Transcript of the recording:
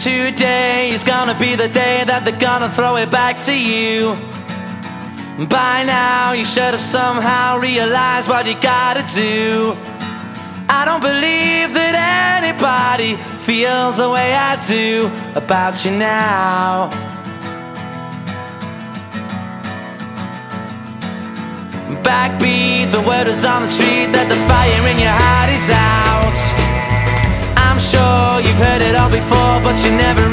Today is gonna be the day that they're gonna throw it back to you. By now you should have somehow realized what you gotta do. I don't believe that anybody feels the way I do about you now. Backbeat, the word is on the street that the fire in your heart is out. I'm sure you've heard it all before, but you never